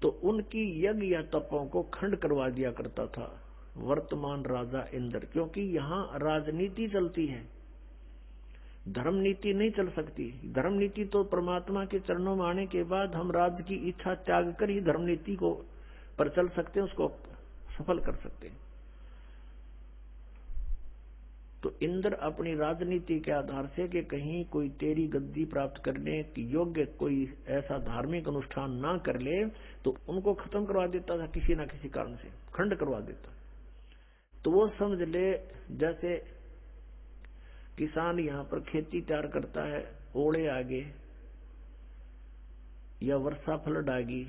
तो उनकी यज्ञ या तपों को खंड करवा दिया करता था वर्तमान राजा इंद्र, क्योंकि यहाँ राजनीति चलती है, धर्म नीति नहीं चल सकती। धर्म नीति तो परमात्मा के चरणों में आने के बाद हम राज्य की इच्छा त्याग कर ही धर्म नीति को पर चल सकते हैं, उसको सफल कर सकते हैं। तो इंद्र अपनी राजनीति के आधार से कि कहीं कोई तेरी गद्दी प्राप्त करने की योग्य कोई ऐसा धार्मिक अनुष्ठान ना कर ले, तो उनको खत्म करवा देता था, किसी ना किसी कारण से खंड करवा देता। तो वो समझ ले, जैसे किसान यहाँ पर खेती तैयार करता है, ओले आगे या वर्षा फ्लड आ गई,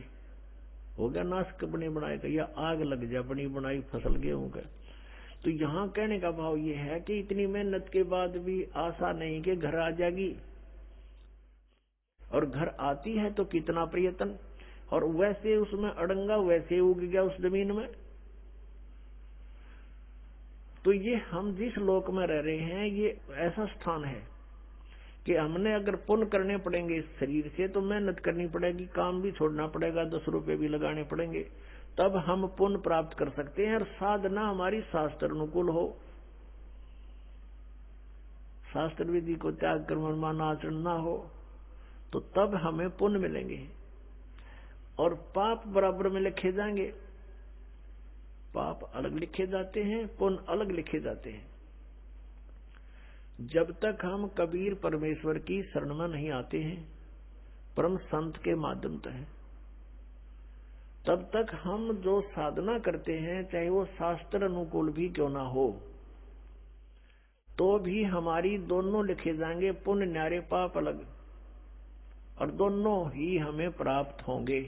हो गया नाश बने बनाएगा, या आग लग जाए बनी बनाई फसल गेहूं का। तो यहाँ कहने का भाव ये है कि इतनी मेहनत के बाद भी आशा नहीं कि घर आ जाएगी, और घर आती है तो कितना प्रयत्न, और वैसे उसमें अड़ंगा वैसे उग गया उस जमीन में। तो ये हम जिस लोक में रह रहे हैं, ये ऐसा स्थान है कि हमने अगर पुण्य करने पड़ेंगे इस शरीर से, तो मेहनत करनी पड़ेगी, काम भी छोड़ना पड़ेगा, 10 रुपए भी लगाने पड़ेंगे, तब हम पुण्य प्राप्त कर सकते हैं। और साधना हमारी शास्त्र अनुकूल हो, शास्त्र विधि को त्याग कर मनमाना आचरण ना हो, तो तब हमें पुण्य मिलेंगे। और पाप बराबर में लिखे जाएंगे, पाप अलग लिखे जाते हैं, पुण्य अलग लिखे जाते हैं। जब तक हम कबीर परमेश्वर की शरण में नहीं आते हैं, परम संत के माध्यम से, तब तक हम जो साधना करते हैं, चाहे वो शास्त्र अनुकूल भी क्यों ना हो, तो भी हमारी दोनों लिखे जाएंगे, पुण्य न्यारे पाप अलग, और दोनों ही हमें प्राप्त होंगे।